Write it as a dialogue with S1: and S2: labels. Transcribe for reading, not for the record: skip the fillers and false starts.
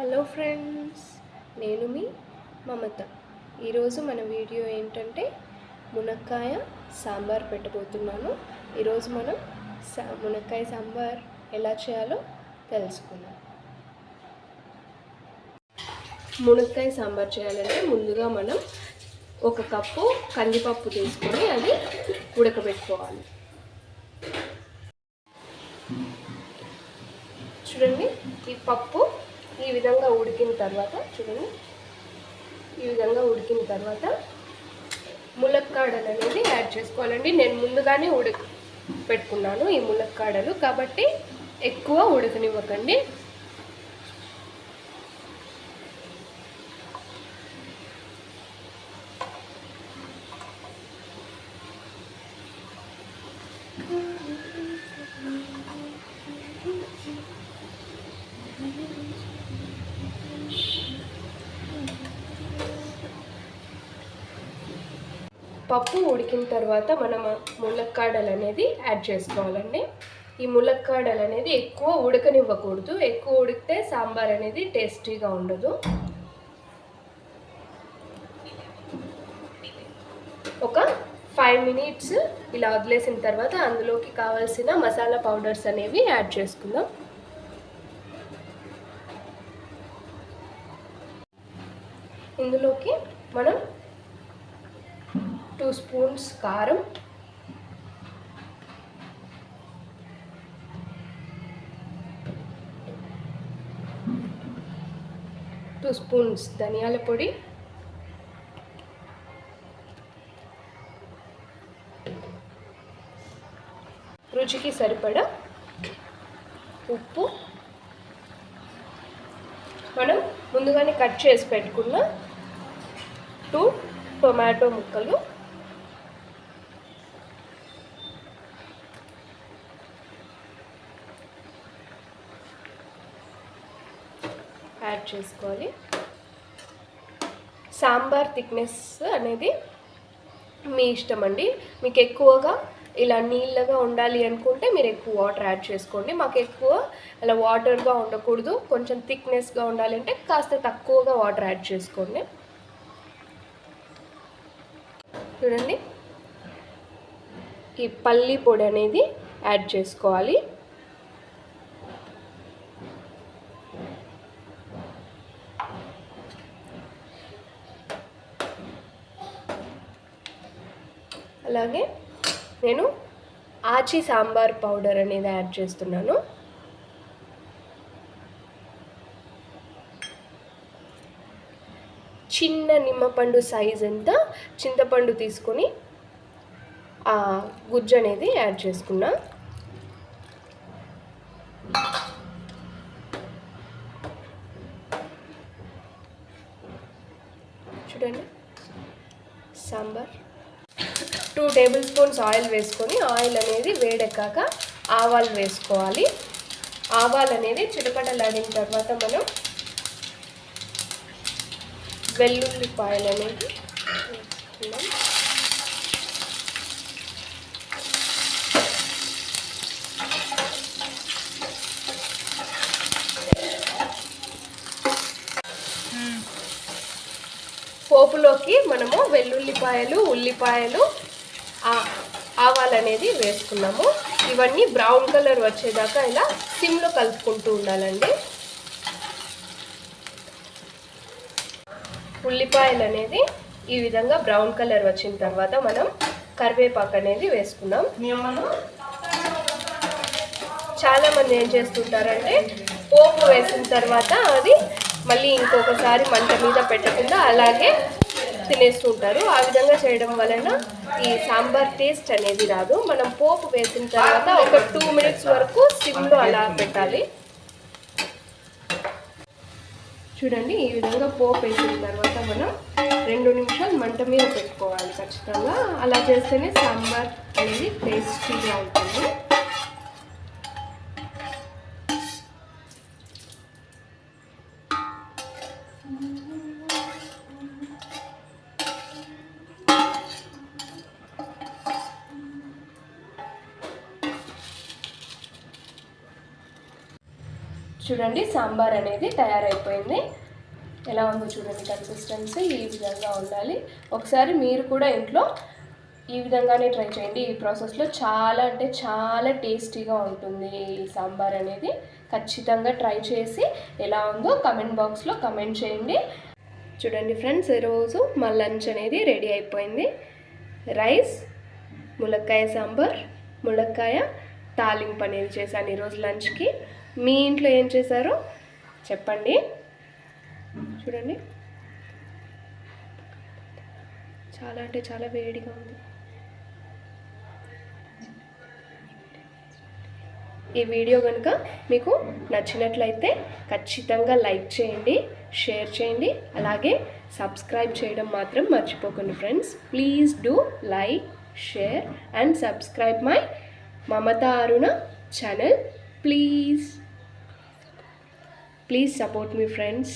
S1: Hello friends, నేను మీ మమత. ఈరోజు మన వీడియో ఏంటంటే మునక్కాయ సాంబార్ పెట్టబోతున్నాను. ఈరోజు మనం మునక్కాయ సాంబార్ ఎలా చేయాలో తెలుసుకుందాం. మునక్కాయ సాంబార్ చేయాలంటే ముందుగా మనం ఒక కప్పు కందిపప్పు తీసుకొని అది ఉడకబెట్టుకోవాలి. చూడండి, ఈ పప్పు ఈ విధంగా ఉడికిన తర్వాత ములక్కాడలు అనేది యాడ్ చేసుకోవాలండి. నేను ముందుగానే పెట్టుకున్నాను ఈ ములక్కాడలు, కాబట్టి ఎక్కువ ఉడకనివ్వకండి. పప్పు ఉడికిన తర్వాత మనం ములక్కాడలు అనేది యాడ్ చేసుకోవాలండి. ఈ ములక్కాడలు అనేది ఎక్కువ ఉడకనివ్వకూడదు. ఎక్కువ ఉడికితే సాంబార్ అనేది టేస్టీగా ఉండదు. ఒక 5 మినిట్స్ ఇలా వదిలేసిన తర్వాత అందులోకి కావాల్సిన మసాలా పౌడర్స్ అనేవి యాడ్ చేసుకుందాం. ఇందులోకి మనం 2 స్పూన్స్ కారం, 2 స్పూన్స్ ధనియాల పొడి, రుచికి సరిపడా ఉప్పు, మనం ముందుగానే కట్ చేసి పెట్టుకున్న 2 టొమాటో ముక్కలు, యాడ్ చేసుకోవాలి. సాంబార్ థిక్నెస్ అనేది మీ ఇష్టం అండి. మీకు ఎక్కువగా ఇలా నీళ్ళగా ఉండాలి అనుకుంటే మీరు ఎక్కువ వాటర్ యాడ్ చేసుకోండి. మాకు ఎక్కువ అలా వాటర్గా ఉండకూడదు, కొంచెం థిక్నెస్గా ఉండాలంటే కాస్త తక్కువగా వాటర్ యాడ్ చేసుకోండి. చూడండి, ఈ పల్లి పొడి అనేది యాడ్ చేసుకోవాలి. అలాగే నేను ఆచి సాంబార్ పౌడర్ అనేది యాడ్ చేస్తున్నాను. చిన్న నిమ్మపండు సైజ్ ఎంత చింతపండు తీసుకొని ఆ గుజ్జు అనేది యాడ్ చేసుకున్నా. చూడండి, సాంబార్ 2 టేబుల్ స్పూన్స్ ఆయిల్ వేసుకొని ఆయిల్ అనేది వేడెక్కాక ఆవాలు వేసుకోవాలి. ఆవాలు అనేది చిటపటలాడిన తర్వాత మనం వెల్లుల్లిపాయలు అనేది వేసుకుందాం. పోపులోకి మనము వెల్లుల్లిపాయలు, ఉల్లిపాయలు, ఆవాలు అనేది వేసుకున్నాము. ఇవన్నీ బ్రౌన్ కలర్ వచ్చేదాకా ఇలా సిమ్లో కలుపుకుంటూ ఉండాలండి. ఉల్లిపాయలు అనేది ఈ విధంగా బ్రౌన్ కలర్ వచ్చిన తర్వాత మనం కరివేపాకు అనేది వేసుకున్నాం. చాలామంది ఏం చేస్తుంటారంటే పోపు వేసిన తర్వాత అది మళ్ళీ ఇంకొకసారి మంట మీద పెట్టకుండా అలాగే తినేస్తుంటారు. ఆ విధంగా చేయడం వలన ఈ సాంబార్ టేస్ట్ అనేది రాదు. మనం పోపు వేసిన తర్వాత ఒక 2 మినిట్స్ వరకు సిమ్లో అలా పెట్టాలి. చూడండి, ఈ విధంగా పోపు వేసిన తర్వాత మనం 2 నిమిషాలు మంట మీద పెట్టుకోవాలి ఖచ్చితంగా. అలా చేస్తేనే సాంబార్ అనేది టేస్టీగా ఉంటుంది. చూడండి సాంబార్ అనేది తయారైపోయింది. ఎలా ఉందో చూడండి, కన్సిస్టెన్సీ ఈ విధంగా ఉండాలి. ఒకసారి మీరు కూడా ఇంట్లో ఈ విధంగానే ట్రై చేయండి. ఈ ప్రాసెస్లో చాలా అంటే చాలా టేస్టీగా ఉంటుంది ఈ సాంబార్ అనేది. ఖచ్చితంగా ట్రై చేసి ఎలా ఉందో కమెంట్ బాక్స్లో కమెంట్ చేయండి. చూడండి ఫ్రెండ్స్, ఈరోజు మా లంచ్ అనేది రెడీ అయిపోయింది. రైస్, ములక్కాయ సాంబార్, ములక్కాయ తాలింపు అనేది చేశాను ఈరోజు లంచ్కి. మీ ఇంట్లో ఏం చేశారో చెప్పండి. చూడండి, చాలా అంటే చాలా వేడిగా ఉంది. ఈ వీడియో కనుక మీకు నచ్చినట్లయితే ఖచ్చితంగా లైక్ చేయండి, షేర్ చేయండి, అలాగే సబ్స్క్రైబ్ చేయడం మాత్రం మర్చిపోకండి friends. Please do like, share and subscribe my Mamata Aruna channel. Please support me friends.